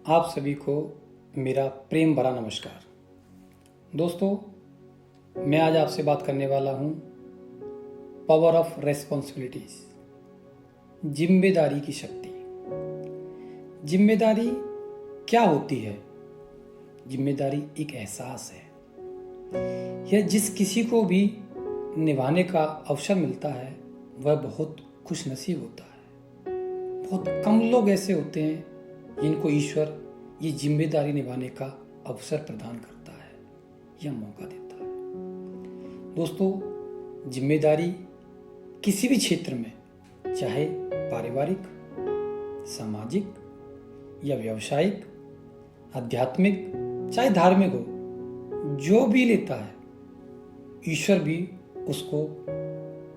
आप सभी को मेरा प्रेम भरा नमस्कार। दोस्तों, मैं आज आपसे बात करने वाला हूँ पावर ऑफ रेस्पॉन्सिबिलिटीज, जिम्मेदारी की शक्ति। जिम्मेदारी क्या होती है? जिम्मेदारी एक एहसास है, यह जिस किसी को भी निभाने का अवसर मिलता है वह बहुत खुशनसीब होता है। बहुत कम लोग ऐसे होते हैं जिनको ईश्वर ये जिम्मेदारी निभाने का अवसर प्रदान करता है या मौका देता है। दोस्तों, जिम्मेदारी किसी भी क्षेत्र में, चाहे पारिवारिक, सामाजिक या व्यावसायिक, आध्यात्मिक, चाहे धार्मिक हो, जो भी लेता है ईश्वर भी उसको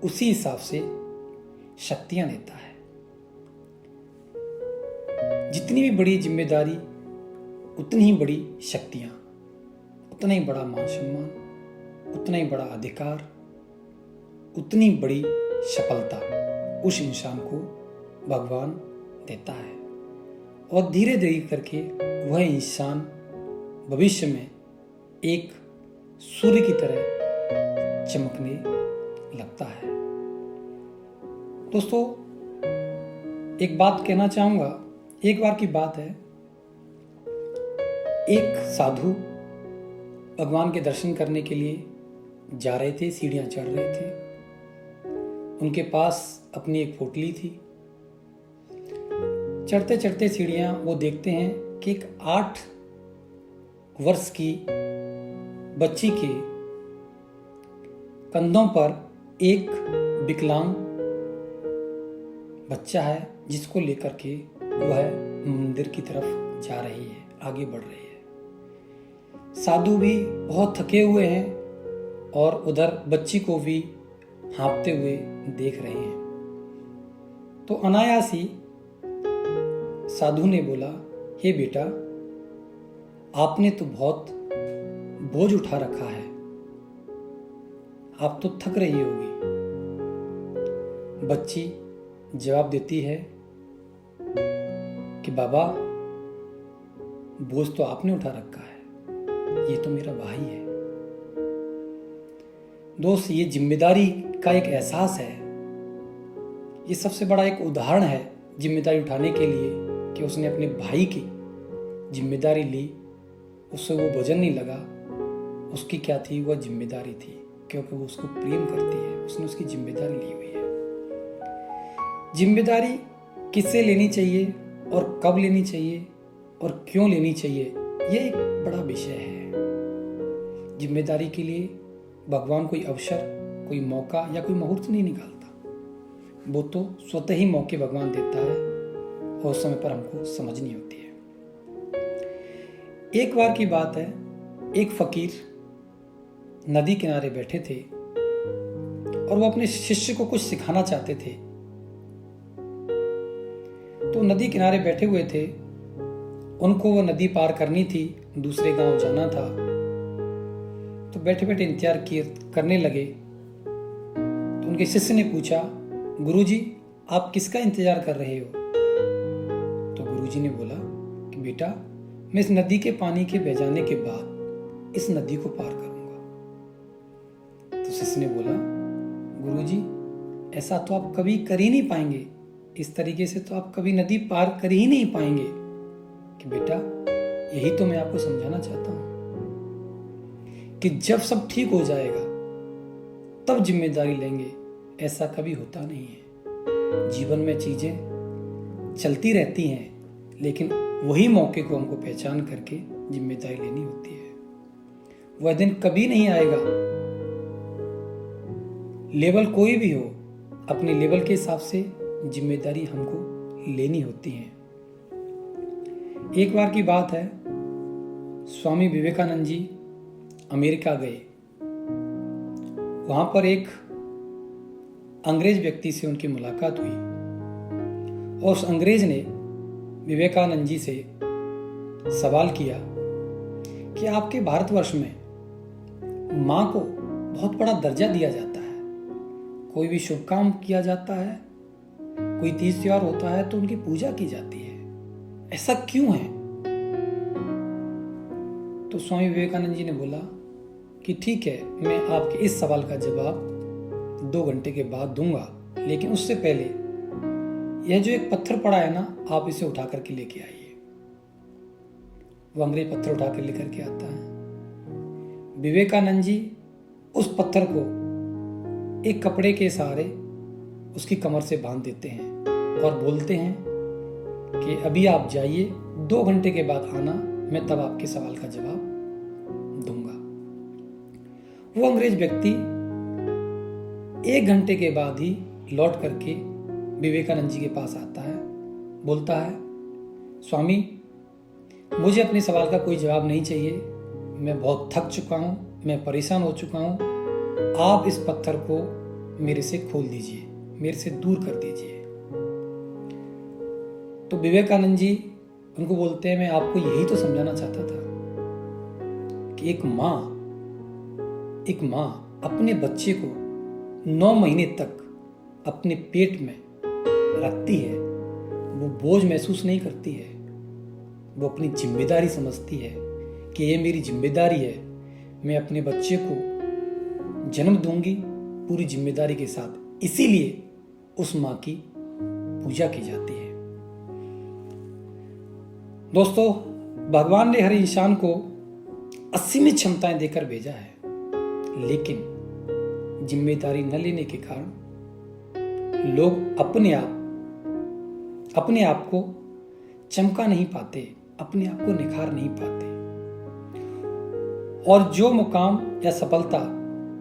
उसी हिसाब से शक्तियां देता है। जितनी भी बड़ी जिम्मेदारी उतनी ही बड़ी शक्तियां, उतना ही बड़ा मान सम्मान, उतना ही बड़ा अधिकार, उतनी बड़ी सफलता उस इंसान को भगवान देता है और धीरे धीरे करके वह इंसान भविष्य में एक सूर्य की तरह चमकने लगता है। दोस्तों, एक बात कहना चाहूंगा। एक बार की बात है, एक साधु भगवान के दर्शन करने के लिए जा रहे थे, सीढ़ियां चढ़ रहे थे। उनके पास अपनी एक पोटली थी। चढ़ते चढ़ते सीढ़ियां वो देखते हैं कि एक 8 वर्ष की बच्ची के कंधों पर एक विकलांग बच्चा है, जिसको लेकर के वह मंदिर की तरफ जा रही है, आगे बढ़ रही है। साधु भी बहुत थके हुए हैं और उधर बच्ची को भी हाँफते हुए देख रहे हैं। तो अनायास ही साधु ने बोला, हे बेटा, आपने तो बहुत बोझ उठा रखा है, आप तो थक रही होगी। बच्ची जवाब देती है कि बाबा, बोझ तो आपने उठा रखा है, ये तो मेरा भाई है। दोस्त, ये जिम्मेदारी का एक एहसास है। ये सबसे बड़ा एक उदाहरण है जिम्मेदारी उठाने के लिए कि उसने अपने भाई की जिम्मेदारी ली। उससे वो वजन नहीं लगा, उसकी क्या थी, वह जिम्मेदारी थी, क्योंकि वो उसको प्रेम करती है, उसने उसकी जिम्मेदारी ली हुई है। जिम्मेदारी किससे लेनी चाहिए और कब लेनी चाहिए और क्यों लेनी चाहिए, यह एक बड़ा विषय है। जिम्मेदारी के लिए भगवान कोई अवसर, कोई मौका या कोई मुहूर्त नहीं निकालता। वो तो स्वतः ही मौके भगवान देता है और उस समय पर हमको समझनी होती है। एक बार की बात है, एक फकीर नदी किनारे बैठे थे और वो अपने शिष्य को कुछ सिखाना चाहते थे। तो नदी किनारे बैठे हुए थे, उनको वो नदी पार करनी थी, दूसरे गांव जाना था। तो बैठे बैठे इंतजार करने लगे। तो उनके शिष्य ने पूछा, गुरुजी, आप किसका इंतजार कर रहे हो? तो गुरुजी ने बोला कि बेटा, मैं इस नदी के पानी के बह जाने के बाद इस नदी को पार करूंगा। तो शिष्य ने बोला, गुरुजी, ऐसा तो आप कभी कर ही नहीं पाएंगे, इस तरीके से तो आप कभी नदी पार कर ही नहीं पाएंगे। कि बेटा, यही तो मैं आपको समझाना चाहता हूं कि जब सब ठीक हो जाएगा तब जिम्मेदारी लेंगे, ऐसा कभी होता नहीं है। जीवन में चीजें चलती रहती हैं, लेकिन वही मौके को हमको पहचान करके जिम्मेदारी लेनी होती है। वह दिन कभी नहीं आएगा। लेवल कोई भी हो, अपने लेवल के हिसाब से जिम्मेदारी हमको लेनी होती है। एक बार की बात है, स्वामी विवेकानंद जी अमेरिका गए। वहां पर एक अंग्रेज व्यक्ति से उनकी मुलाकात हुई और उस अंग्रेज ने विवेकानंद जी से सवाल किया कि आपके भारतवर्ष में मां को बहुत बड़ा दर्जा दिया जाता है, कोई भी शुभ काम किया जाता है, कोई तीज त्योहार होता है तो उनकी पूजा की जाती है, ऐसा क्यों है? स्वामी विवेकानंद जी ने बोला कि ठीक है, मैं आपके इस सवाल का जवाब 2 घंटे के बाद दूंगा, लेकिन उससे पहले यह जो एक पत्थर पड़ा है ना, आप इसे उठा करके लेके आइए। वो अंग्रेज पत्थर उठा कर लेकर के आता है। विवेकानंद जी उस पत्थर को एक कपड़े के सहारे उसकी कमर से बांध देते हैं और बोलते हैं कि अभी आप जाइए, 2 घंटे के बाद आना, मैं तब आपके सवाल का जवाब दूंगा। वो अंग्रेज व्यक्ति 1 घंटे के बाद ही लौट करके विवेकानंद जी के पास आता है, बोलता है, स्वामी, मुझे अपने सवाल का कोई जवाब नहीं चाहिए, मैं बहुत थक चुका हूं, मैं परेशान हो चुका हूं, आप इस पत्थर को मेरे से खोल दीजिए, मेरे से दूर कर दीजिए। तो विवेकानंद जी उनको बोलते हैं, मैं आपको यही तो समझाना चाहता था कि एक माँ अपने बच्चे को 9 महीने तक अपने पेट में रखती है, वो बोझ महसूस नहीं करती है, वो अपनी जिम्मेदारी समझती है कि ये मेरी जिम्मेदारी है, मैं अपने बच्चे को जन्म दूंगी पूरी जिम्मेदारी के साथ। इसीलिए उस माँ की पूजा की जाती है। दोस्तों, भगवान ने हर इंसान को असीमित क्षमताएं देकर भेजा है, लेकिन जिम्मेदारी न लेने के कारण लोग अपने आप को चमका नहीं पाते, अपने आप को निखार नहीं पाते, और जो मुकाम या सफलता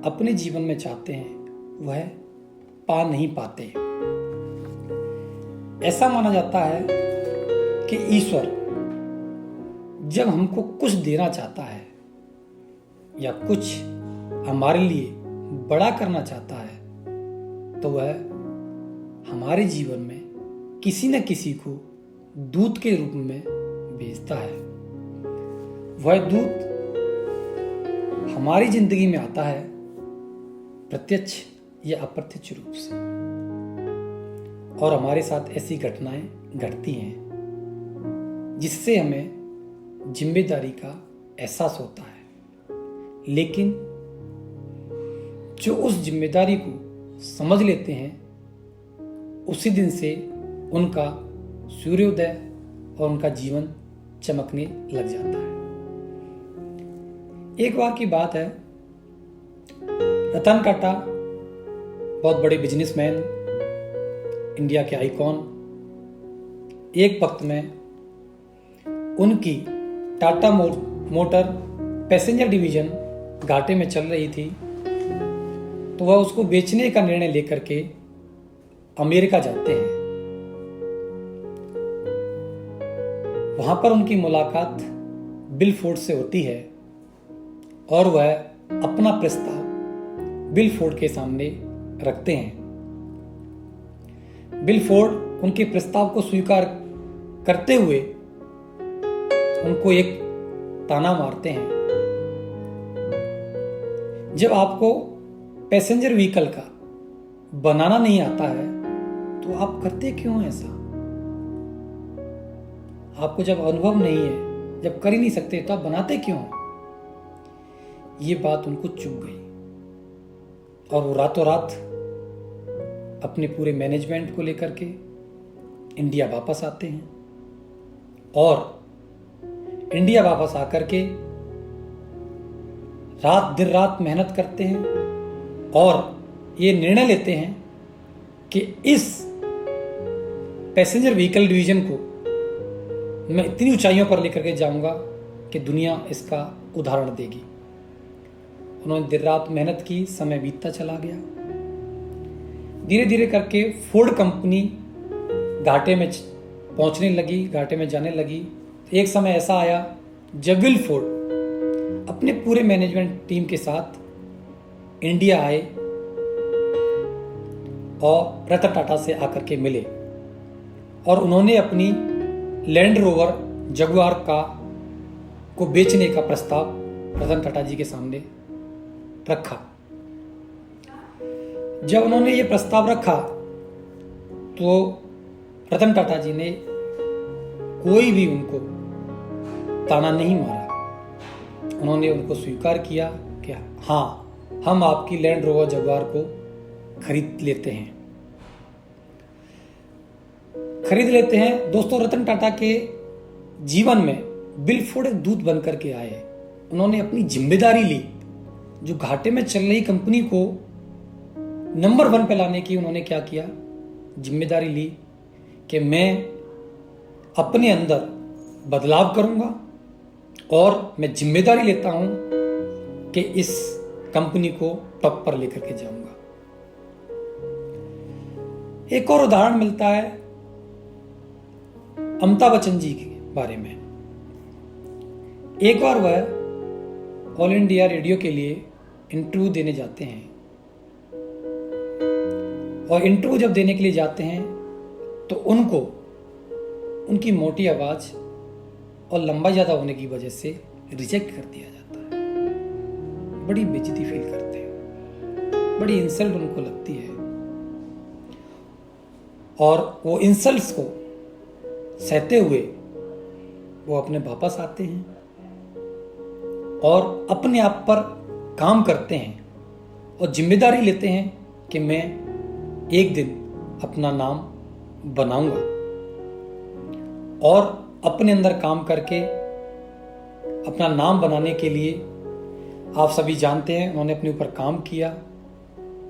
अपने जीवन में चाहते हैं वह पा नहीं पाते। ऐसा माना जाता है कि ईश्वर जब हमको कुछ देना चाहता है या कुछ हमारे लिए बड़ा करना चाहता है, तो वह हमारे जीवन में किसी न किसी को दूत के रूप में भेजता है। वह दूत हमारी जिंदगी में आता है प्रत्यक्ष या अप्रत्यक्ष रूप से, और हमारे साथ ऐसी घटनाएं घटती हैं जिससे हमें जिम्मेदारी का एहसास होता है। लेकिन जो उस जिम्मेदारी को समझ लेते हैं, उसी दिन से उनका सूर्योदय और उनका जीवन चमकने लग जाता है। एक बार की बात है, रतन टाटा बहुत बड़े बिजनेसमैन, इंडिया के आइकॉन, एक वक्त में उनकी टाटा मोटर पैसेंजर डिवीजन घाटे में चल रही थी, तो वह उसको बेचने का निर्णय लेकर के अमेरिका जाते हैं। वहां पर उनकी मुलाकात बिल फोर्ड से होती है और वह अपना प्रस्ताव बिल फोर्ड के सामने रखते हैं। बिल फोर्ड उनके प्रस्ताव को स्वीकार करते हुए उनको एक ताना मारते हैं, जब आपको पैसेंजर व्हीकल का बनाना नहीं आता है तो आप करते क्यों ऐसा? आपको जब अनुभव नहीं है, जब कर ही नहीं सकते, तो आप बनाते क्यों? ये बात उनको चुभ गई और वो रातों रात अपने पूरे मैनेजमेंट को लेकर के इंडिया वापस आते हैं, और इंडिया वापस आकर के दिन रात मेहनत करते हैं और ये निर्णय लेते हैं कि इस पैसेंजर व्हीकल डिवीजन को मैं इतनी ऊंचाइयों पर लेकर के जाऊंगा कि दुनिया इसका उदाहरण देगी। उन्होंने दिन रात मेहनत की, समय बीतता चला गया। धीरे धीरे करके फोर्ड कंपनी घाटे में पहुंचने लगी, घाटे में जाने लगी। एक समय ऐसा आया जब विल फोर्ड अपने पूरे मैनेजमेंट टीम के साथ इंडिया आए और रतन टाटा से आकर के मिले, और उन्होंने अपनी लैंड रोवर जगुआर को बेचने का प्रस्ताव रतन टाटा जी के सामने रखा। जब उन्होंने ये प्रस्ताव रखा तो रतन टाटा जी ने कोई भी उनको ताना नहीं मारा, उन्होंने उनको स्वीकार किया कि हाँ, हम आपकी लैंड रोवर जगुआर को खरीद लेते हैं। दोस्तों, रतन टाटा के जीवन में बिलफोर्ड एक दूत बनकर के आए। उन्होंने अपनी जिम्मेदारी ली, जो घाटे में चल रही कंपनी को नंबर 1 पे लाने की। उन्होंने क्या किया, जिम्मेदारी ली कि मैं अपने अंदर बदलाव करूंगा और मैं जिम्मेदारी लेता हूं कि इस कंपनी को टॉप पर लेकर के जाऊंगा। एक और उदाहरण मिलता है अमिताभ बच्चन जी के बारे में। एक बार वह ऑल इंडिया रेडियो के लिए इंटरव्यू देने जाते हैं, और इंटरव्यू जब देने के लिए जाते हैं तो उनको उनकी मोटी आवाज और लंबाई ज्यादा होने की वजह से रिजेक्ट कर दिया जाता है। बड़ी बेइज्जती फील करते हैं, बड़ी इंसल्ट उनको लगती है, और वो इंसल्ट्स को सहते हुए वो अपने वापस आते हैं और अपने आप पर काम करते हैं और जिम्मेदारी लेते हैं कि मैं एक दिन अपना नाम बनाऊंगा। और अपने अंदर काम करके अपना नाम बनाने के लिए आप सभी जानते हैं, उन्होंने अपने ऊपर काम किया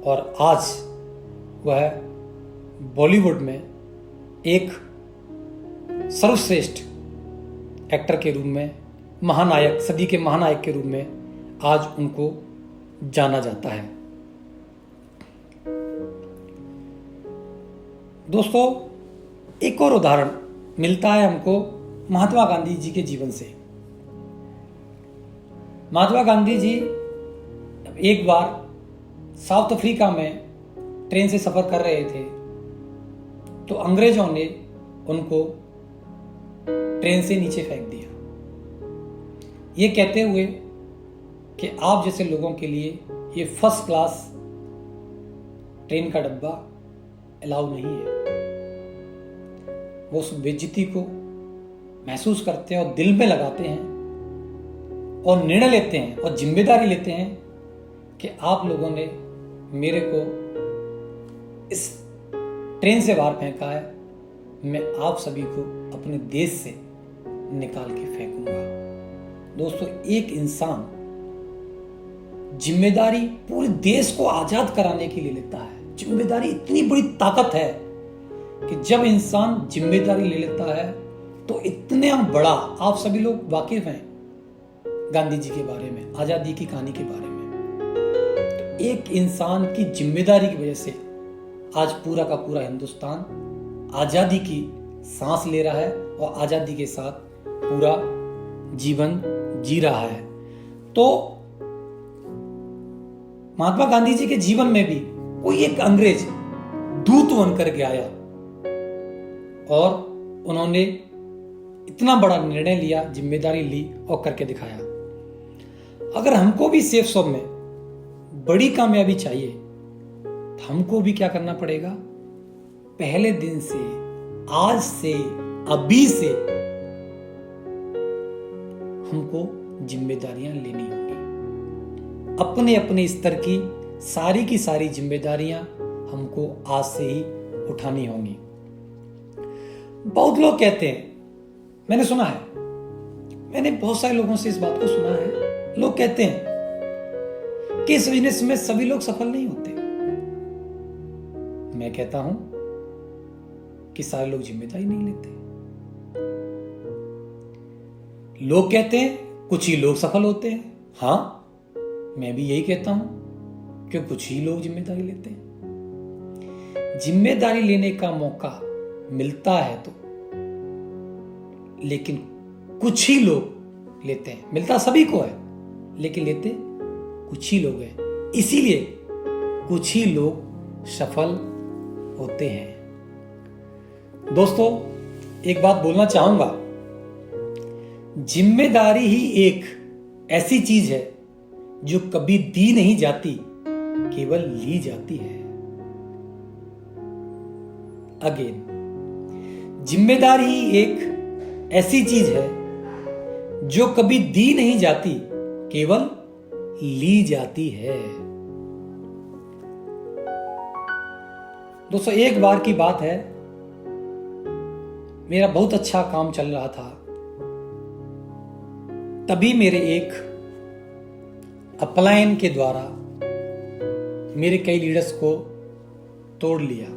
और आज वह बॉलीवुड में एक सर्वश्रेष्ठ एक्टर के रूप में, महानायक, सदी के महानायक के रूप में आज उनको जाना जाता है। दोस्तों, एक और उदाहरण मिलता है हमको महात्मा गांधी जी के जीवन से। महात्मा गांधी जी एक बार साउथ अफ्रीका में ट्रेन से सफर कर रहे थे, तो अंग्रेजों ने उनको ट्रेन से नीचे फेंक दिया, ये कहते हुए कि आप जैसे लोगों के लिए ये फर्स्ट क्लास ट्रेन का डब्बा अलाउ नहीं है। वो उस बेइज्जती को महसूस करते हैं और दिल में लगाते हैं और निर्णय लेते हैं और जिम्मेदारी लेते हैं कि आप लोगों ने मेरे को इस ट्रेन से बाहर फेंका है, मैं आप सभी को अपने देश से निकाल के फेंकूंगा। दोस्तों, एक इंसान जिम्मेदारी पूरे देश को आजाद कराने के लिए लेता है। जिम्मेदारी इतनी बड़ी ताकत है कि जब इंसान जिम्मेदारी ले लेता है तो इतना बड़ा, आप सभी लोग वाकिफ हैं गांधी जी के बारे में, आजादी की कहानी के बारे में। तो एक इंसान की जिम्मेदारी की वजह से आज पूरा का पूरा हिंदुस्तान आजादी की सांस ले रहा है और आजादी के साथ पूरा जीवन जी रहा है। तो महात्मा गांधी जी के जीवन में भी कोई एक अंग्रेज दूत बनकर के आया और उन्होंने इतना बड़ा निर्णय लिया, जिम्मेदारी ली और करके दिखाया। अगर हमको भी सेफ शॉप में बड़ी कामयाबी चाहिए तो हमको भी क्या करना पड़ेगा, पहले दिन से, आज से, अभी से हमको जिम्मेदारियां लेनी होंगी। अपने अपने स्तर की सारी जिम्मेदारियां हमको आज से ही उठानी होंगी। बहुत लोग कहते हैं, मैंने सुना है, मैंने बहुत सारे लोगों से इस बात को सुना है, लोग कहते हैं कि इस बिजनेस में सभी लोग सफल नहीं होते। मैं कहता हूं कि सारे लोग जिम्मेदारी नहीं लेते। लोग कहते हैं कुछ ही लोग सफल होते हैं। हां, मैं भी यही कहता हूं कि कुछ ही लोग जिम्मेदारी लेते हैं। जिम्मेदारी लेने का मौका मिलता है तो, लेकिन कुछ ही लोग लेते हैं। मिलता सभी को है लेकिन लेते कुछ ही लोग हैं, इसीलिए कुछ ही लोग सफल होते हैं। दोस्तों, एक बात बोलना चाहूंगा, जिम्मेदारी ही एक ऐसी चीज है जो कभी दी नहीं जाती, केवल ली जाती है। अगेन, जिम्मेदारी ही एक ऐसी चीज है जो कभी दी नहीं जाती, केवल ली जाती है। दोस्तों, एक बार की बात है, मेरा बहुत अच्छा काम चल रहा था। तभी मेरे एक अपलायन के द्वारा मेरे कई लीडर्स को तोड़ लिया।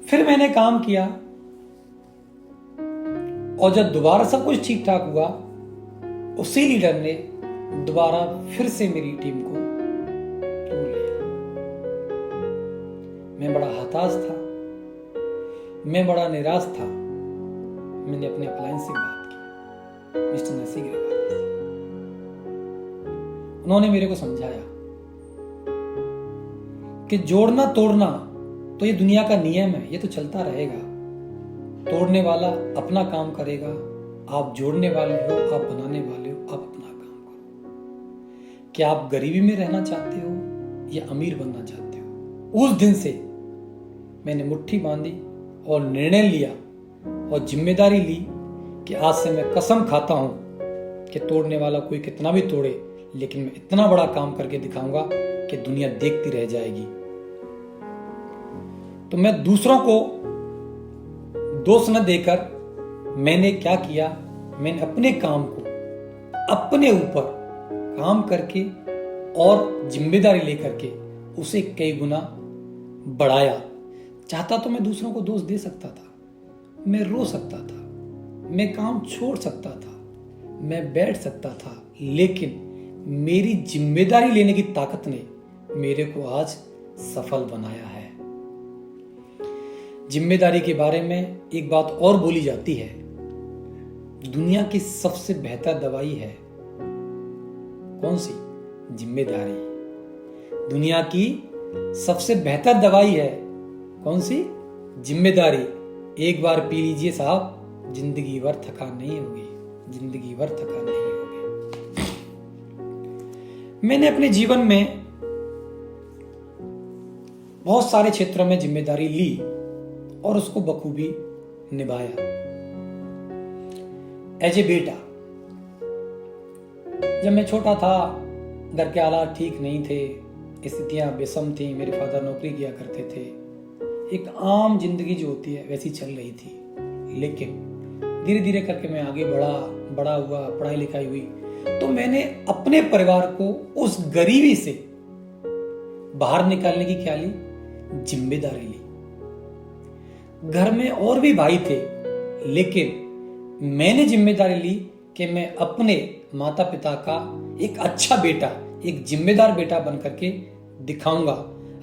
फिर मैंने काम किया और जब दोबारा सब कुछ ठीक ठाक हुआ, उसी लीडर ने दोबारा फिर से मेरी टीम को तोड़ लिया। मैं बड़ा हताश था, मैं बड़ा निराश था। मैंने अपने अपलायन से बात की, मिस्टर नरसिंह अग्रवाल से। उन्होंने मेरे को समझाया कि जोड़ना तोड़ना तो ये दुनिया का नियम है, ये तो चलता रहेगा। तोड़ने वाला अपना काम करेगा, आप जोड़ने वाले हो, आप बनाने वाले हो, आप अपना काम करो। क्या आप गरीबी में रहना चाहते हो या अमीर बनना चाहते हो? उस दिन से मैंने मुट्ठी बांधी और निर्णय लिया और जिम्मेदारी ली कि आज से मैं कसम खाता हूं कि तोड़ने वाला कोई कितना भी तोड़े, लेकिन मैं इतना बड़ा काम करके दिखाऊंगा कि दुनिया देखती रह जाएगी। तो मैं दूसरों को दोष न देकर मैंने क्या किया, मैंने अपने काम को अपने ऊपर काम करके और जिम्मेदारी लेकर के उसे कई गुना बढ़ाया। चाहता तो मैं दूसरों को दोष दे सकता था, मैं रो सकता था, मैं काम छोड़ सकता था, मैं बैठ सकता था, लेकिन मेरी जिम्मेदारी लेने की ताकत ने मेरे को आज सफल बनाया है। जिम्मेदारी के बारे में एक बात और बोली जाती है, दुनिया की सबसे बेहतर दवाई है कौन सी? जिम्मेदारी। दुनिया की सबसे बेहतर दवाई है कौन सी? जिम्मेदारी। एक बार पी लीजिए साहब, जिंदगी भर थकान नहीं होगी, जिंदगी भर थकान नहीं होगी। मैंने अपने जीवन में बहुत सारे क्षेत्रों में जिम्मेदारी ली और उसको बखूबी निभाया। एज ए बेटा, जब मैं छोटा था, घर के हालात ठीक नहीं थे, स्थितियां बेसम थी, मेरे फादर नौकरी किया करते थे, एक आम जिंदगी जो होती है वैसी चल रही थी। लेकिन धीरे धीरे करके मैं आगे बड़ा हुआ, पढ़ाई लिखाई हुई, तो मैंने अपने परिवार को उस गरीबी से बाहर निकालने की क्या ली? जिम्मेदारी ली। घर में और भी भाई थे, लेकिन मैंने जिम्मेदारी ली कि मैं अपने माता पिता का एक अच्छा बेटा, एक जिम्मेदार बेटा बन करके दिखाऊंगा।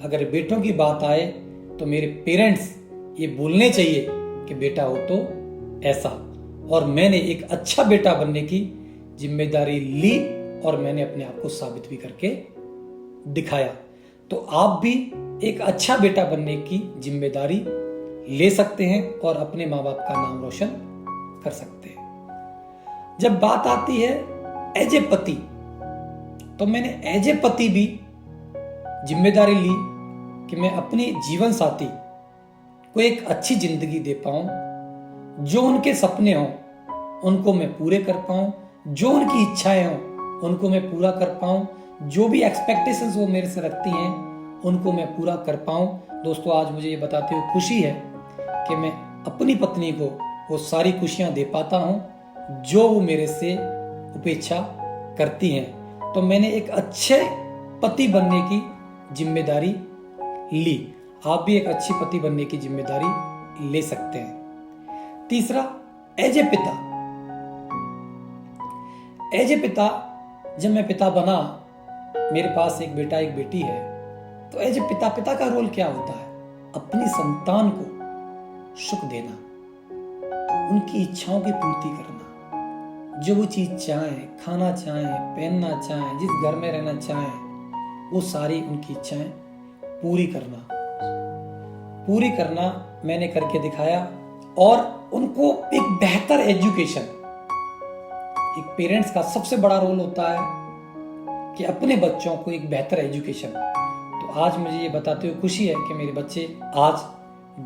अगर बेटों की बात आए तो मेरे पेरेंट्स ये बोलने चाहिए कि बेटा हो तो ऐसा। और मैंने एक अच्छा बेटा बनने की जिम्मेदारी ली और मैंने अपने आप को साबित भी करके दिखाया। तो आप भी एक अच्छा बेटा बनने की जिम्मेदारी ले सकते हैं और अपने माँ बाप का नाम रोशन कर सकते हैं। जब बात आती है एज ए पति, तो मैंने एज ए पति भी जिम्मेदारी ली कि मैं अपने जीवन साथी को एक अच्छी जिंदगी दे पाऊं, जो उनके सपने हों उनको मैं पूरे कर पाऊं, जो उनकी इच्छाएं हों उनको मैं पूरा कर पाऊं, जो भी एक्सपेक्टेशंस वो मेरे से रखती हैं उनको मैं पूरा कर पाऊं। दोस्तों, आज मुझे ये बताते हुए खुशी है कि मैं अपनी पत्नी को वो सारी खुशियां दे पाता हूं जो वो मेरे से उपेक्षा करती हैं। तो मैंने एक अच्छे पति बनने की जिम्मेदारी ली। आप भी एक अच्छी पति बनने की जिम्मेदारी ले सकते हैं। तीसरा, एज ए पिता। एज ए पिता, जब मैं पिता बना, मेरे पास एक बेटा एक बेटी है, तो एज ए पिता का रोल क्या होता है? अपनी संतान को सुख देना, उनकी इच्छाओं की पूर्ति करना, जो वो चीज चाहें, खाना चाहें, पहनना चाहें, जिस घर में रहना चाहें, वो सारी उनकी इच्छाएं पूरी करना मैंने करके दिखाया। और उनको एक बेहतर एजुकेशन, एक पेरेंट्स का सबसे बड़ा रोल होता है कि अपने बच्चों को एक बेहतर एजुकेशन। तो आज मुझे ये बताते हुए खुशी है कि मेरे बच्चे आज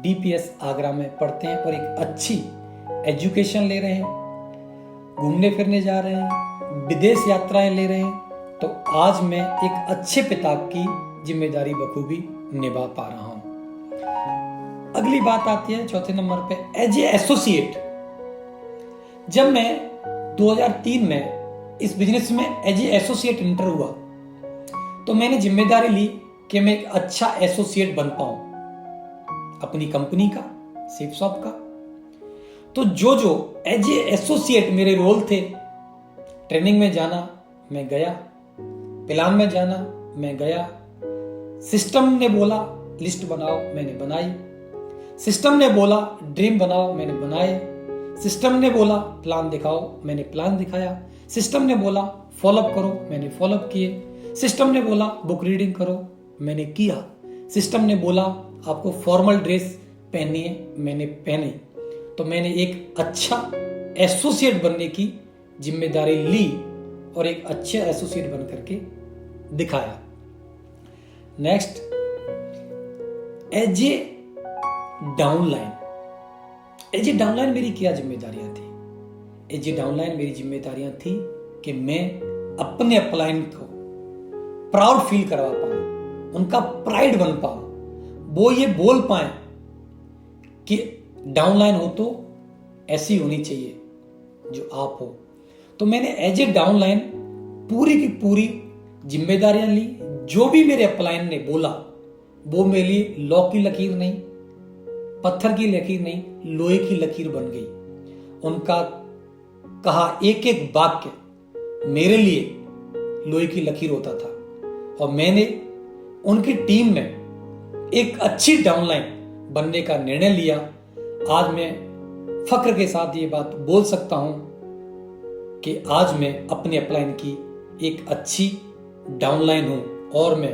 DPS आगरा में पढ़ते हैं और एक अच्छी एजुकेशन ले रहे हैं, घूमने फिरने जा रहे हैं, विदेश यात्राएं ले रहे हैं, तो आज मैं एक अच्छे पिता की जिम्मेदारी बखूबी निभा पा रहा हूं। अगली बात आती है चौथे नंबर पे, एज ए एसोसिएट। जब मैं 2003 में इस बिजनेस में एज ए एसोसिएट एंटर हुआ, तो मैंने जिम्मेदारी ली कि मैं एक अच्छा एसोसिएट बन पाऊं अपनी कंपनी का, सेफ शॉप का। तो जो एज ए एसोसिएट मेरे रोल थे, ट्रेनिंग में जाना मैं गया, प्लान में जाना मैं गया, सिस्टम ने बोला लिस्ट बनाओ मैंने बनाई, सिस्टम ने बोला ड्रीम बनाओ मैंने बनाए, सिस्टम ने बोला प्लान दिखाओ मैंने प्लान दिखाया, सिस्टम ने बोला फॉलोअप करो मैंने फॉलोअप किए, सिस्टम ने बोला बुक रीडिंग करो मैंने किया, सिस्टम ने बोला आपको फॉर्मल ड्रेस पहननी है मैंने पहनी। तो मैंने एक अच्छा एसोसिएट बनने की जिम्मेदारी ली और एक अच्छे एसोसिएट बन करके दिखाया। Next, as a downline. As a downline मेरी क्या जिम्मेदारियां थी? एज ए डाउनलाइन मेरी जिम्मेदारियां थी कि मैं अपने अपलाइन को प्राउड फील करवा पाऊं, उनका प्राइड बन पाऊं, वो ये बोल पाए कि डाउनलाइन हो तो ऐसी होनी चाहिए जो आप हो। तो मैंने एज ए डाउनलाइन पूरी की पूरी जिम्मेदारियां ली। जो भी मेरे अपलाइन ने बोला वो मेरे लिए लौ की लकीर नहीं, पत्थर की लकीर नहीं, लोहे की लकीर बन गई। उनका कहा एक एक वाक्य मेरे लिए लोहे की लकीर होता था और मैंने उनकी टीम में एक अच्छी डाउनलाइन बनने का निर्णय लिया। आज मैं फक्र के साथ ये बात बोल सकता हूं कि आज मैं अपने अपलाइन की एक अच्छी डाउनलाइन हूं और मैं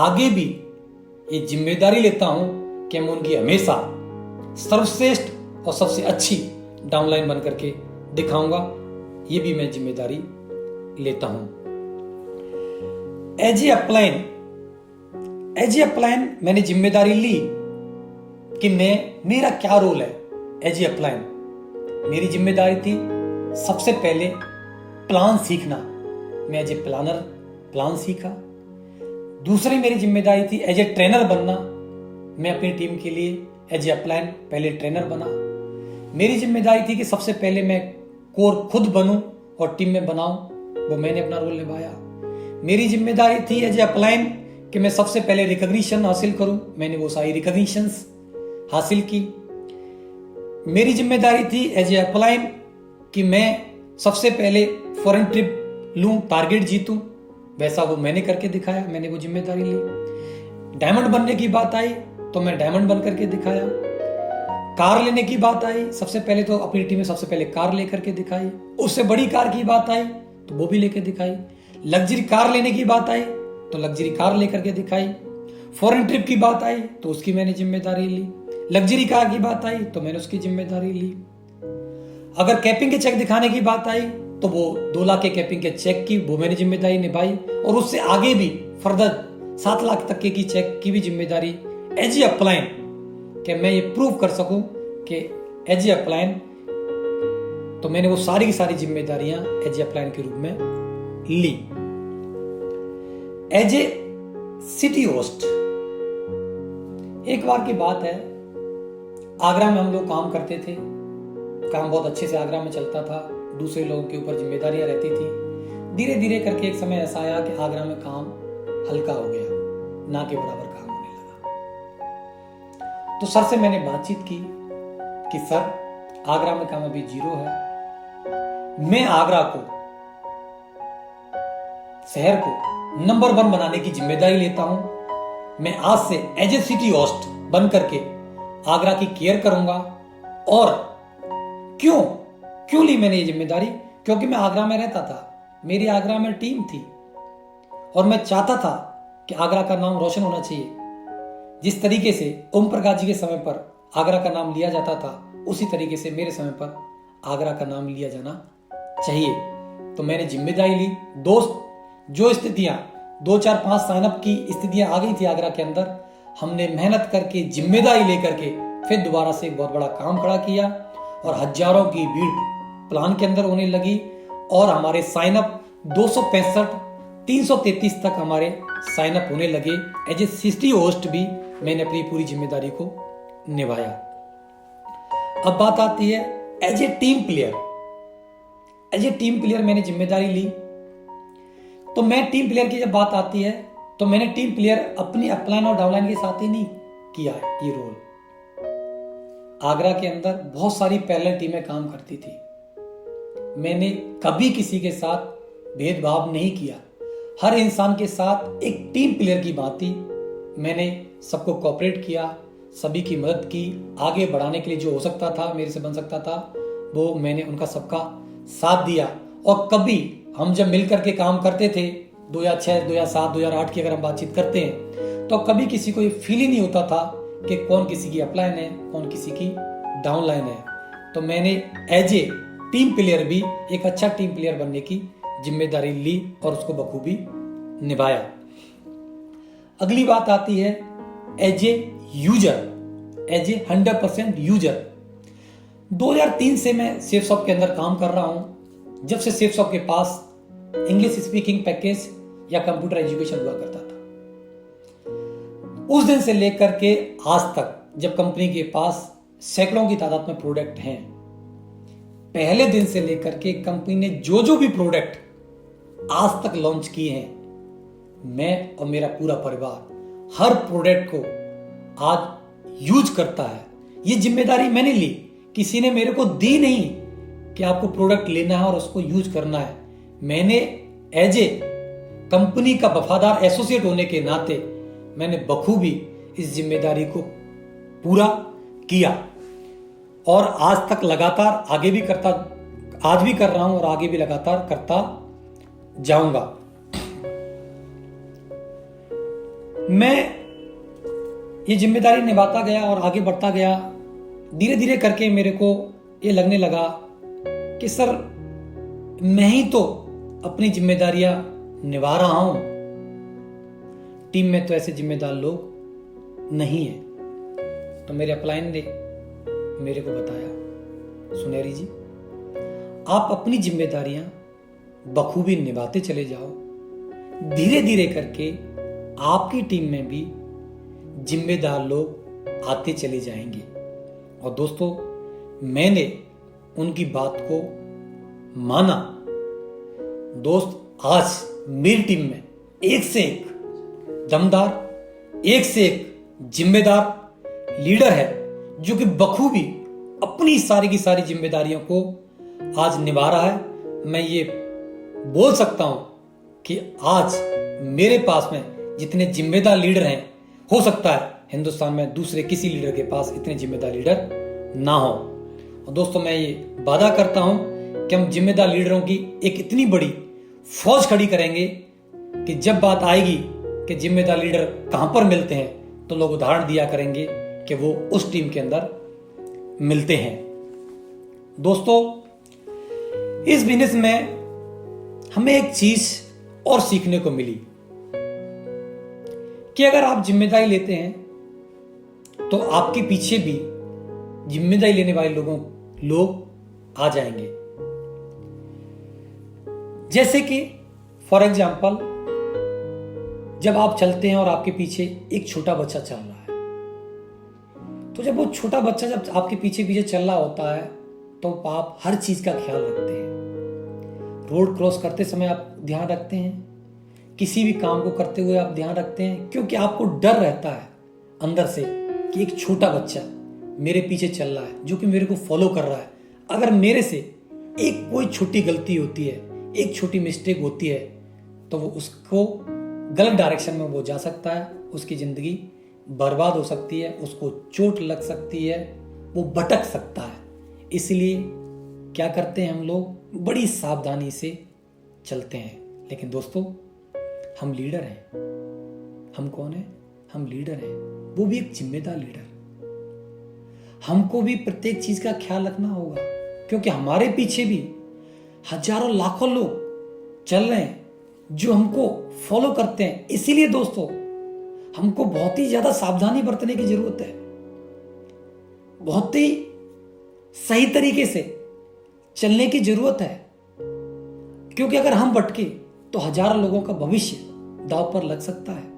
आगे भी ये जिम्मेदारी लेता हूं कि मैं उनकी हमेशा सर्वश्रेष्ठ और सबसे अच्छी डाउनलाइन बन करके दिखाऊंगा। ये भी मैं जिम्मेदारी लेता हूं। एज ए अपलाइन मैंने जिम्मेदारी ली कि मेरा क्या रोल है। एज ए अपलाइन मेरी जिम्मेदारी थी सबसे पहले प्लान सीखना। मैं एज ए प्लानर प्लान सीखा। दूसरी मेरी जिम्मेदारी थी एज ए ट्रेनर बनना। मैं अपनी टीम के लिए एज ए अपलाइन पहले ट्रेनर बना। मेरी जिम्मेदारी थी कि सबसे पहले मैं कोर खुद बनूं और टीम में बनाऊं। वो मैंने अपना रोल निभाया। मेरी जिम्मेदारी थी एज ए अपलाइन कि मैं सबसे पहले रिकॉग्निशन हासिल करूं। मैंने वो सारी रिकॉग्निशंस हासिल की। मेरी जिम्मेदारी थी एज ए अपलाइन कि मैं सबसे पहले फॉरेन ट्रिप लूं, टारगेट जीतूं। वैसा वो मैंने करके दिखाया। मैंने वो जिम्मेदारी ली। डायमंड बनने की बात आई तो मैं डायमंड बन करके दिखाया। कार लेने की बात आई, सबसे पहले तो अपनी टीम में सबसे पहले कार लेकर के दिखाई। उससे बड़ी कार की बात आई तो वो भी लेकर दिखाई। लग्जरी कार लेने की बात आई तो लग्जरी कार लेकर के दिखाई। फॉरेन ट्रिप की बात आई तो उसकी मैंने जिम्मेदारी ली। लग्जरी कार की बात आई तो मैंने उसकी जिम्मेदारी ली। अगर कैपिंग के चेक दिखाने की बात आई तो वो 2 लाख के कैपिंग के चेक की वो मैंने जिम्मेदारी निभाई और उससे आगे भी फर्दर 7 लाख तक के की चेक की भी जिम्मेदारी एज ए अपलाइन कि मैं ये प्रूव कर सकूं कि एज ए अपलाइन। तो मैंने वो सारी की सारी जिम्मेदारियां एज ए अपलाइन के रूप में ली। एज ए सिटी होस्ट, एक बार की बात है, आगरा में हम लोग काम करते थे। काम बहुत अच्छे से आगरा में चलता था। दूसरे लोगों के ऊपर जिम्मेदारियां रहती थी। धीरे धीरे करके एक समय ऐसा आया कि आगरा में काम हल्का हो गया, ना के बराबर काम होने लगा। तो सर से मैंने बातचीत की कि सर आगरा में काम अभी 0 है। मैं आगरा को, शहर को नंबर 1 बनाने की जिम्मेदारी लेता हूं। मैं आज से एज ए सिटी होस्ट बन करके आगरा की केयर करूंगा। और क्यों ली मैंने ये जिम्मेदारी? क्योंकि मैं आगरा में रहता था, मेरी आगरा में टीम थी और मैं चाहता था कि आगरा का नाम रोशन होना चाहिए। जिस तरीके से ओम प्रकाश जी के समय पर आगरा का नाम लिया जाता था, उसी तरीके से मेरे समय पर आगरा का नाम लिया जाना चाहिए। तो मैंने जिम्मेदारी ली। दोस्त, जो स्थितियां 2, 4, 5 साइनअप की स्थितियां आ गई थी आगरा के अंदर, हमने मेहनत करके जिम्मेदारी लेकर के फिर दोबारा से एक बहुत बड़ा काम खड़ा किया और हजारों की भीड़ प्लान के अंदर होने लगी और हमारे साइन अप 265 333 तक हमारे साइन अप होने लगे। एज ए सिटी होस्ट भी मैंने अपनी पूरी जिम्मेदारी को निभाया। अब बात आती है as a team player. As a team player मैंने जिम्मेदारी ली। तो मैं टीम प्लेयर की जब बात आती है तो मैंने टीम प्लेयर अपनी अपलाइन और डाउनलाइन के साथ ही नहीं किया ये रोल। आगरा के अंदर बहुत सारी पैरेलल टीमें काम करती थी। मैंने कभी किसी के साथ भेदभाव नहीं किया। हर इंसान के साथ एक टीम प्लेयर की बात थी। मैंने सबको कोऑपरेट किया, सभी की मदद की, आगे बढ़ाने के लिए जो हो सकता था, मेरे से बन सकता था, वो मैंने उनका सबका साथ दिया। और कभी हम जब मिलकर के काम करते थे 2006, 2007, 2008 की अगर हम बातचीत करते हैं तो कभी किसी को ये फील ही नहीं होता था कि कौन किसी की अपलाइन है, कौन किसी की डाउनलाइन है। तो मैंने एज ए टीम प्लेयर भी एक अच्छा टीम प्लेयर बनने की जिम्मेदारी ली और उसको बखूबी निभाया। अगली बात आती है as a user, as a 100% user. 2003 से मैं सेफसॉफ्ट के अंदर काम कर रहा हूं। जब से सेफसॉफ्ट के पास इंग्लिश स्पीकिंग पैकेज या कंप्यूटर एजुकेशन हुआ करता था, उस दिन से लेकर के आज तक जब कंपनी के पास सैकड़ों की तादाद में प्रोडक्ट हैं, पहले दिन से लेकर के कंपनी ने जो जो भी प्रोडक्ट आज तक लॉन्च किए हैं, मैं और मेरा पूरा परिवार हर प्रोडक्ट को आज यूज करता है। ये जिम्मेदारी मैंने ली, किसी ने मेरे को दी नहीं कि आपको प्रोडक्ट लेना है और उसको यूज करना है। मैंने एज ए कंपनी का वफादार एसोसिएट होने के नाते मैंने बखूबी इस जिम्मेदारी को पूरा किया और आज तक लगातार आगे भी करता, आज भी कर रहा हूं और आगे भी लगातार करता जाऊंगा। मैं ये जिम्मेदारी निभाता गया और आगे बढ़ता गया। धीरे धीरे करके मेरे को ये लगने लगा कि सर मैं ही तो अपनी जिम्मेदारियां निभा रहा हूं, टीम में तो ऐसे जिम्मेदार लोग नहीं है। तो मेरे अपलाइन ने मेरे को बताया, सुनेरी जी आप अपनी जिम्मेदारियां बखूबी निभाते चले जाओ, धीरे धीरे करके आपकी टीम में भी जिम्मेदार लोग आते चले जाएंगे। और दोस्तों मैंने उनकी बात को माना। दोस्त आज मेरी टीम में एक से एक दमदार, एक से एक जिम्मेदार लीडर है जो कि बखूबी अपनी सारी की सारी जिम्मेदारियों को आज निभा रहा है। मैं ये बोल सकता हूं कि आज मेरे पास में जितने जिम्मेदार लीडर हैं, हो सकता है हिंदुस्तान में दूसरे किसी लीडर के पास इतने जिम्मेदार लीडर ना हो। और दोस्तों मैं ये वादा करता हूं कि हम जिम्मेदार लीडरों की एक इतनी बड़ी फौज खड़ी करेंगे कि जब बात आएगी कि जिम्मेदार लीडर कहां पर मिलते हैं तो लोग उदाहरण दिया करेंगे कि वो उस टीम के अंदर मिलते हैं। दोस्तों इस बिजनेस में हमें एक चीज और सीखने को मिली कि अगर आप जिम्मेदारी लेते हैं तो आपके पीछे भी जिम्मेदारी लेने वाले लोग आ जाएंगे। जैसे कि फॉर एग्जाम्पल जब आप चलते हैं और आपके पीछे एक छोटा बच्चा चल रहा है, तो जब वो छोटा बच्चा जब आपके पीछे पीछे चल रहा होता है तो आप हर चीज का ख्याल रखते हैं। रोड क्रॉस करते समय आप ध्यान रखते हैं, किसी भी काम को करते हुए आप ध्यान रखते हैं, क्योंकि आपको डर रहता है अंदर से कि एक छोटा बच्चा मेरे पीछे चल रहा है जो कि मेरे को फॉलो कर रहा है। अगर मेरे से एक कोई छोटी गलती होती है, एक छोटी मिस्टेक होती है, तो वो उसको गलत डायरेक्शन में वो जा सकता है, उसकी जिंदगी बर्बाद हो सकती है, उसको चोट लग सकती है, वो भटक सकता है। इसलिए क्या करते हैं हम लोग, बड़ी सावधानी से चलते हैं। लेकिन दोस्तों हम लीडर हैं। हम कौन है? हम लीडर हैं, वो भी एक जिम्मेदार लीडर। हमको भी प्रत्येक चीज का ख्याल रखना होगा, क्योंकि हमारे पीछे भी हजारों लाखों लोग चल रहे हैं जो हमको फॉलो करते हैं। इसीलिए दोस्तों हमको बहुत ही ज्यादा सावधानी बरतने की जरूरत है, बहुत ही सही तरीके से चलने की जरूरत है। क्योंकि अगर हम भटके तो हजारों लोगों का भविष्य दांव पर लग सकता है,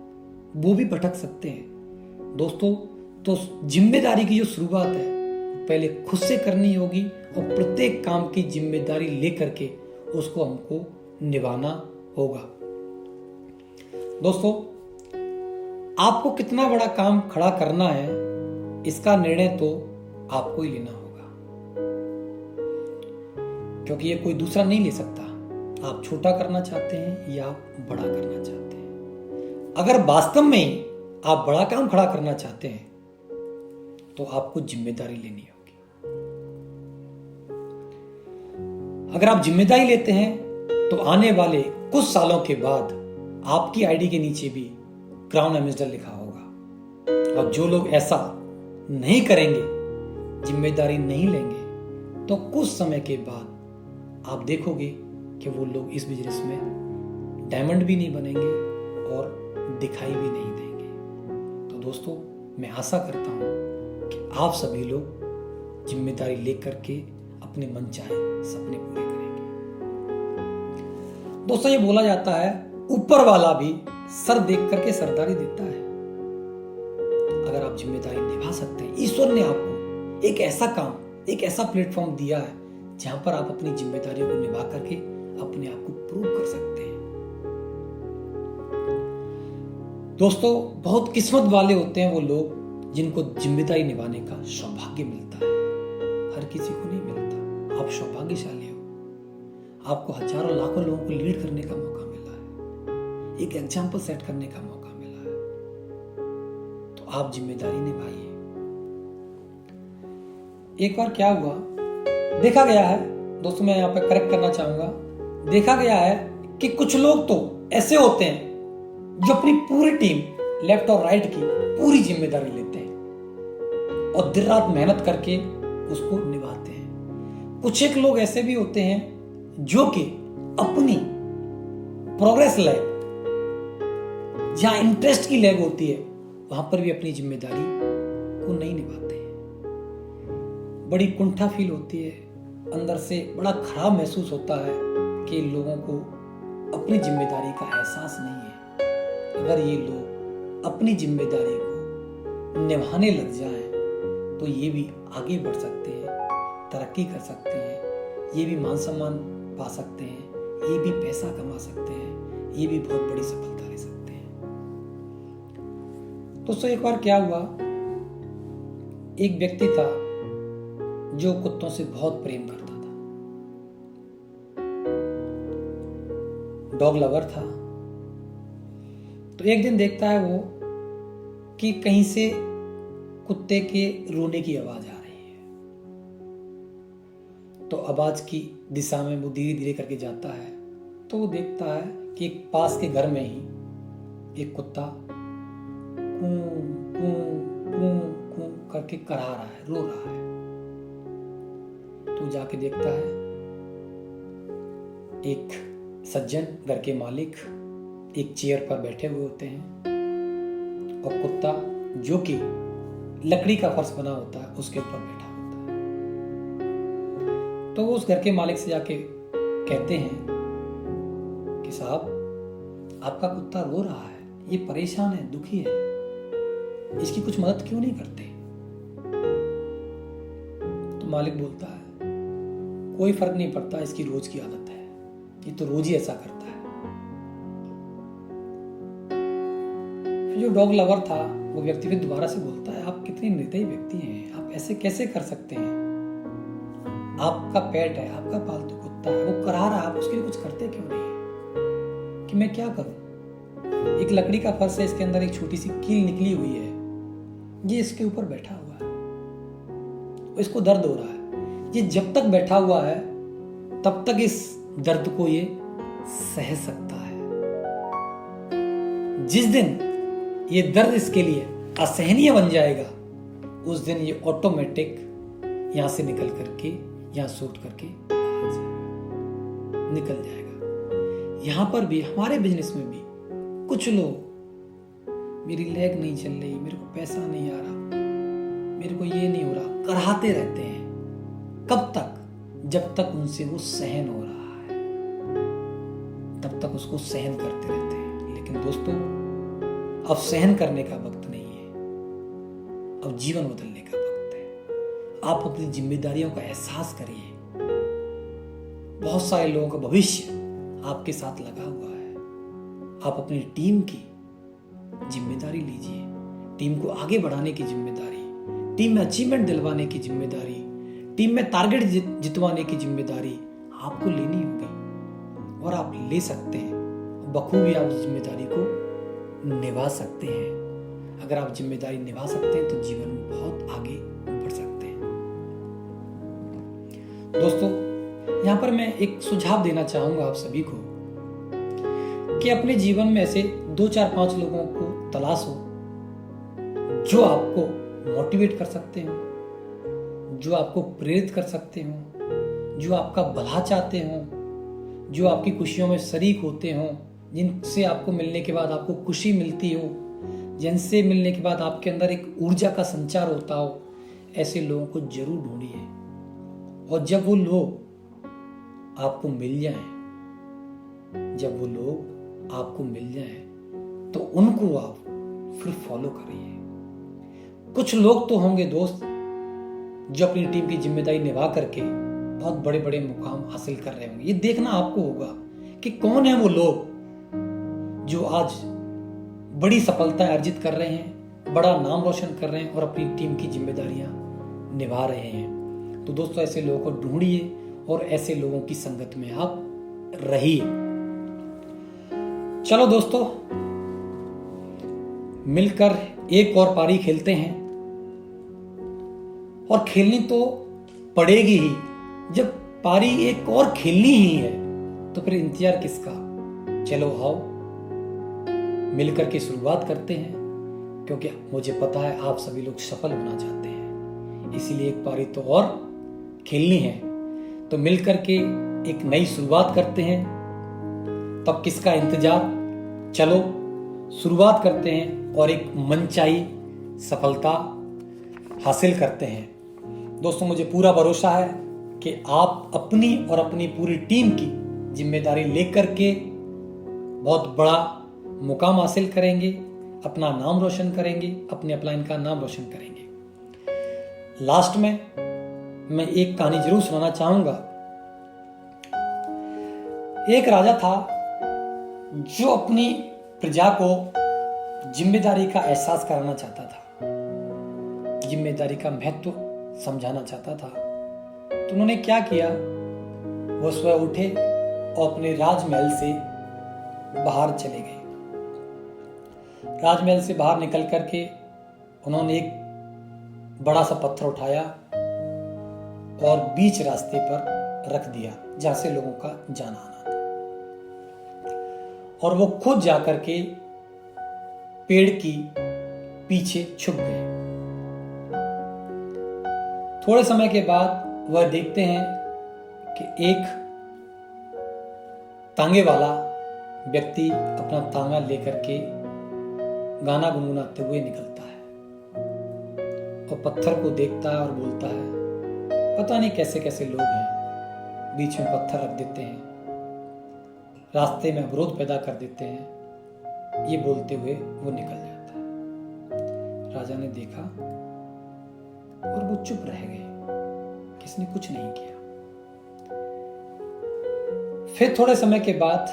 वो भी भटक सकते हैं। दोस्तों, तो जिम्मेदारी की जो शुरुआत है पहले खुद से करनी होगी और प्रत्येक काम की जिम्मेदारी लेकर के उसको हमको निभाना होगा। दोस्तों, आपको कितना बड़ा काम खड़ा करना है इसका निर्णय तो आपको ही लेना होगा, क्योंकि ये कोई दूसरा नहीं ले सकता। आप छोटा करना चाहते हैं या आप बड़ा करना चाहते हैं। अगर वास्तव में आप बड़ा काम खड़ा करना चाहते हैं तो आपको जिम्मेदारी लेनी होगी। अगर आप जिम्मेदारी लेते हैं तो आने वाले कुछ सालों के बाद आपकी आईडी के नीचे भी क्राउन एम्बेसडर लिखा होगा। और जो लोग ऐसा नहीं करेंगे, जिम्मेदारी नहीं लेंगे, तो कुछ समय के बाद आप देखोगे कि वो लोग इस बिजनेस में डायमंड भी नहीं बनेंगे और दिखाई भी नहीं देंगे। तो दोस्तों, मैं आशा करता हूं कि आप सभी लोग जिम्मेदारी लेकर के अपने मनचाहे सपने पूरे करेंगे। दोस्तों, ये बोला जाता है ऊपर वाला भी सर देख करके सरदारी देता है। अगर आप जिम्मेदारी निभा सकते हैं, ईश्वर ने आपको एक ऐसा काम, एक ऐसा प्लेटफॉर्म दिया है जहां पर आप अपनी जिम्मेदारियों को निभा करके अपने आप को प्रूव कर सकते हैं। दोस्तों, बहुत किस्मत वाले होते हैं वो लोग जिनको जिम्मेदारी निभाने का सौभाग्य मिलता है। हर किसी को नहीं मिलता। आप सौभाग्यशाली हो। आपको हजारों लाखों लोगों को लीड करने का मौका मिला है, एक एग्जाम्पल सेट करने का मौका मिला है। तो आप जिम्मेदारी निभाइए। एक बार क्या हुआ, देखा गया है, दोस्तों मैं यहां पर करेक्ट करना चाहूंगा, देखा गया है कि कुछ लोग तो ऐसे होते हैं जो अपनी पूरी टीम लेफ्ट और राइट की पूरी जिम्मेदारी लेते हैं और दिन रात मेहनत करके उसको निभाते हैं। कुछ एक लोग ऐसे भी होते हैं जो कि अपनी प्रोग्रेस लैब, जहां इंटरेस्ट की लैब होती है, वहां पर भी अपनी जिम्मेदारी को नहीं निभाते हैं। बड़ी कुंठा फील होती है, अंदर से बड़ा खराब महसूस होता है कि लोगों को अपनी जिम्मेदारी का एहसास नहीं है। अगर ये लोग अपनी जिम्मेदारी को निभाने लग जाएं तो ये भी आगे बढ़ सकते हैं, तरक्की कर सकते हैं, ये भी मान सम्मान पा सकते हैं, ये भी पैसा कमा सकते हैं, ये भी बहुत बड़ी सफलता ले सकते हैं। दोस्तों, एक बार क्या हुआ, एक व्यक्ति था जो कुत्तों से बहुत प्रेम करता था, डॉग लवर था। तो एक दिन देखता है वो कि कहीं से कुत्ते के रोने की आवाज आ रही है। तो आवाज की दिशा में वो धीरे धीरे करके जाता है तो वो देखता है कि एक पास के घर में ही एक कुत्ता कूं कूं कूं कूं करके करहा रहा है, रो रहा है। तो जाके देखता है एक सज्जन, घर के मालिक, एक चेयर पर बैठे हुए होते हैं और कुत्ता जो कि लकड़ी का फर्श बना होता है उसके ऊपर बैठा होता है। तो वो उस घर के मालिक से जाके कहते हैं कि साहब, आपका कुत्ता रो रहा है, ये परेशान है, दुखी है, इसकी कुछ मदद क्यों नहीं करते? तो मालिक बोलता है, कोई फर्क नहीं पड़ता, इसकी रोज की आदत है, ये तो रोज ही ऐसा करता है। फिर जो डॉग लवर था वो व्यक्ति फिर दोबारा से बोलता है, आप कितने निर्दयी व्यक्ति हैं, आप ऐसे कैसे कर सकते हैं? आपका पेट है, आपका पालतू कुत्ता है, वो करहा रहा है, आप उसके लिए कुछ करते क्यों नहीं? कि मैं क्या करूं? एक लकड़ी का फर्श है, इसके अंदर एक छोटी सी कील निकली हुई है, ये इसके ऊपर बैठा हुआ है, इसको दर्द हो रहा है। ये जब तक बैठा हुआ है तब तक इस दर्द को ये सह सकता है। जिस दिन ये दर्द इसके लिए असहनीय बन जाएगा, उस दिन ये ऑटोमेटिक यहां से निकल करके, यहां शूट करके बाहर जाएगा, निकल जाएगा। यहां पर भी, हमारे बिजनेस में भी कुछ लोग, मेरी लेग नहीं चल रही, मेरे को पैसा नहीं आ रहा, मेरे को ये नहीं हो रहा, कराहते रहते हैं। कब तक? जब तक उनसे वो सहन हो रहा है। तब तक उसको सहन करते रहते हैं। लेकिन दोस्तों, अब सहन करने का वक्त नहीं है, अब जीवन बदलने का वक्त है। आप अपनी जिम्मेदारियों का एहसास करिए। बहुत सारे लोगों का भविष्य आपके साथ लगा हुआ है। आप अपनी टीम की जिम्मेदारी लीजिए, टीम को आगे बढ़ाने की जिम्मेदारी, टीम में अचीवमेंट दिलवाने की जिम्मेदारी, टीम में टारगेट जितवाने की जिम्मेदारी आपको लेनी होगी और आप ले सकते हैं। बखूबी आप उस जिम्मेदारी को निभा सकते हैं। अगर आप जिम्मेदारी निभा सकते हैं तो जीवन में बहुत आगे बढ़ सकते हैं। दोस्तों, यहां पर मैं एक सुझाव देना चाहूंगा आप सभी को कि अपने जीवन में ऐसे 2 4 5 लोगों को तलाशो जो आपको मोटिवेट कर सकते हो, जो आपको प्रेरित कर सकते हो, जो आपका भला चाहते हो, जो आपकी खुशियों में शरीक होते हो, जिनसे आपको मिलने के बाद आपको खुशी मिलती हो, जिनसे मिलने के बाद आपके अंदर एक ऊर्जा का संचार होता हो। ऐसे लोगों को जरूर ढूंढिए और जब वो लोग आपको मिल जाएं, तो उनको आप फिर फॉलो करिए। कुछ लोग तो होंगे दोस्त जो अपनी टीम की जिम्मेदारी निभा करके बहुत बड़े बड़े मुकाम हासिल कर रहे होंगे। ये देखना आपको होगा कि कौन है वो लोग जो आज बड़ी सफलताएं अर्जित कर रहे हैं, बड़ा नाम रोशन कर रहे हैं और अपनी टीम की जिम्मेदारियां निभा रहे हैं। तो दोस्तों, ऐसे लोगों को ढूंढिए और ऐसे लोगों की संगत में आप रहिए। चलो दोस्तों, मिलकर एक और पारी खेलते हैं और खेलनी तो पड़ेगी ही। जब पारी एक और खेलनी ही है तो फिर इंतजार किसका। चलो आओ मिलकर के शुरुआत करते हैं, क्योंकि मुझे पता है आप सभी लोग सफल होना चाहते हैं, इसीलिए एक पारी तो और खेलनी है। तो मिलकर के एक नई शुरुआत करते हैं। तब किसका इंतजार, चलो शुरुआत करते हैं और एक मनचाही सफलता हासिल करते हैं। दोस्तों, मुझे पूरा भरोसा है कि आप अपनी और अपनी पूरी टीम की जिम्मेदारी लेकर के बहुत बड़ा मुकाम हासिल करेंगे, अपना नाम रोशन करेंगे, अपने अपलाइन का नाम रोशन करेंगे। लास्ट में मैं एक कहानी जरूर सुनाना चाहूंगा। एक राजा था जो अपनी प्रजा को जिम्मेदारी का एहसास कराना चाहता था, जिम्मेदारी का महत्व समझाना चाहता था। तो उन्होंने क्या किया, वो सुबह उठे और अपने राजमहल से बाहर चले गए। राजमहल से बाहर निकल करके उन्होंने एक बड़ा सा पत्थर उठाया और बीच रास्ते पर रख दिया जहां से लोगों का जाना आना था, और वो खुद जाकर के पेड़ की पीछे छुप गए। थोड़े समय के बाद वह देखते हैं कि एक तांगे वाला व्यक्ति अपना तांगा लेकर के गाना गुनगुनाते हुए निकलता है और पत्थर को देखता है और बोलता है, पता नहीं कैसे कैसे लोग हैं, बीच में पत्थर रख देते हैं, रास्ते में अवरोध पैदा कर देते हैं। ये बोलते हुए वो निकल जाता है। राजा ने देखा और वो चुप रह गए, किसने कुछ नहीं किया। फिर थोड़े समय के बाद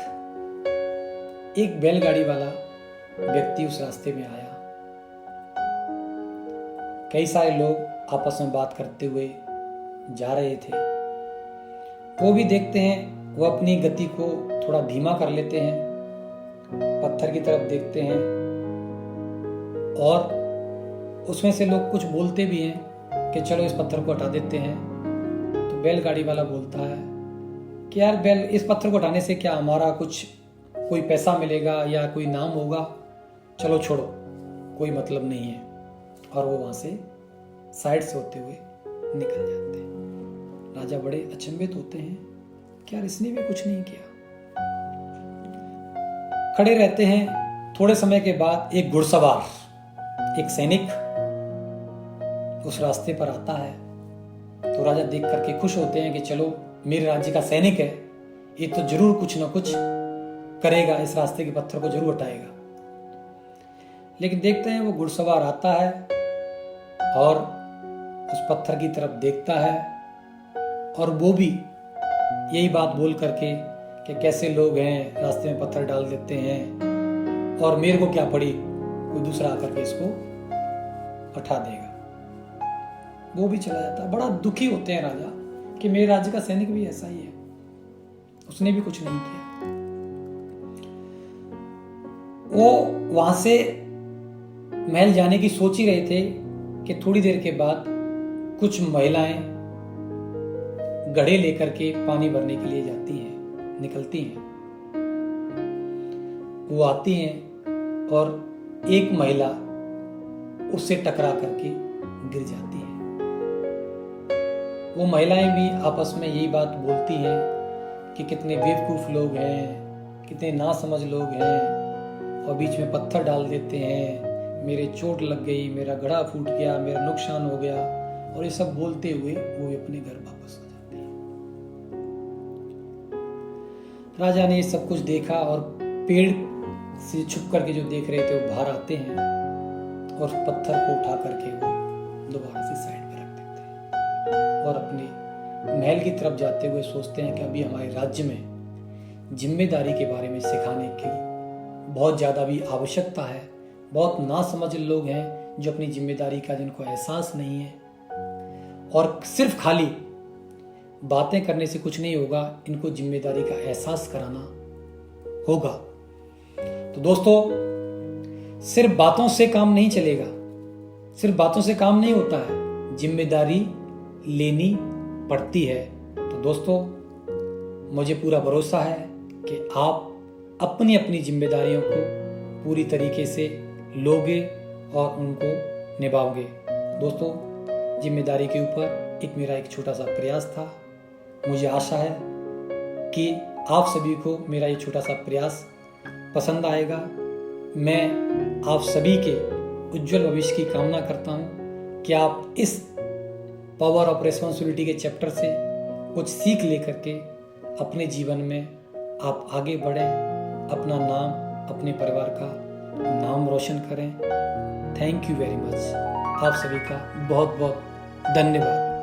एक बैलगाड़ी वाला व्यक्ति उस रास्ते में आया। कई सारे लोग आपस में बात करते हुए जा रहे थे। वो भी देखते हैं, वो अपनी गति को थोड़ा धीमा कर लेते हैं, पत्थर की तरफ देखते हैं और उसमें से लोग कुछ बोलते भी हैं कि चलो इस पत्थर को हटा देते हैं। तो बैलगाड़ी वाला बोलता है कि यार बैल, इस पत्थर को हटाने से क्या हमारा कुछ कोई पैसा मिलेगा या कोई नाम होगा, चलो छोड़ो, कोई मतलब नहीं है। और वो वहां से साइड से होते हुए निकल जाते हैं। राजा बड़े अचंभित होते हैं कि यार इसने भी कुछ नहीं किया। खड़े रहते हैं। थोड़े समय के बाद एक घुड़सवार, एक सैनिक उस रास्ते पर आता है। तो राजा देख करके खुश होते हैं कि चलो मेरे राज्य का सैनिक है, ये तो जरूर कुछ ना कुछ करेगा, इस रास्ते के पत्थर को जरूर हटाएगा। लेकिन देखते हैं वो घुड़सवार आता है और उस पत्थर की तरफ देखता है और वो भी यही बात बोल करके कि कैसे लोग हैं, रास्ते में पत्थर डाल देते हैं और मेरे को क्या पड़ी, कोई दूसरा आकर के इसको हटा देगा। वो भी चला जाता। बड़ा दुखी होते हैं राजा कि मेरे राज्य का सैनिक भी ऐसा ही है, उसने भी कुछ नहीं किया। वो वहां से महल जाने की सोच ही रहे थे कि थोड़ी देर के बाद कुछ महिलाएं घड़े लेकर के पानी भरने के लिए जाती हैं, निकलती हैं। वो आती हैं और एक महिला उससे टकरा करके गिर जाती है। वो महिलाएं भी आपस में यही बात बोलती हैं कि कितने बेवकूफ लोग हैं, कितने नासमझ लोग हैं और बीच में पत्थर डाल देते हैं, मेरे चोट लग गई, मेरा घड़ा फूट गया, मेरा नुकसान हो गया, और ये सब बोलते हुए वो अपने घर वापस आ जाते हैं। राजा ने ये सब कुछ देखा और पेड़ से छुप करके जो देख रहे थे वो बाहर आते हैं और पत्थर को उठा करके वो दोबारा से साइड में रख देते हैं और अपने महल की तरफ जाते हुए सोचते हैं कि अभी हमारे राज्य में जिम्मेदारी के बारे में सिखाने की बहुत ज़्यादा भी आवश्यकता है। बहुत नासमझ लोग हैं जो अपनी जिम्मेदारी का जिनको एहसास नहीं है, और सिर्फ खाली बातें करने से कुछ नहीं होगा, इनको जिम्मेदारी का एहसास कराना होगा। तो दोस्तों, सिर्फ बातों से काम नहीं चलेगा, सिर्फ बातों से काम नहीं होता है, जिम्मेदारी लेनी पड़ती है। तो दोस्तों, मुझे पूरा भरोसा है कि आप अपनी अपनी जिम्मेदारियों को पूरी तरीके से लोगे और उनको निभाओगे। दोस्तों, जिम्मेदारी के ऊपर एक मेरा एक छोटा सा प्रयास था। मुझे आशा है कि आप सभी को मेरा ये छोटा सा प्रयास पसंद आएगा। मैं आप सभी के उज्जवल भविष्य की कामना करता हूँ कि आप इस पावर ऑफ रिस्पॉन्सिबिलिटी के चैप्टर से कुछ सीख लेकर के अपने जीवन में आप आगे बढ़ें, अपना नाम, अपने परिवार का नाम रोशन करें। Thank you very much. आप सभी का बहुत बहुत धन्यवाद।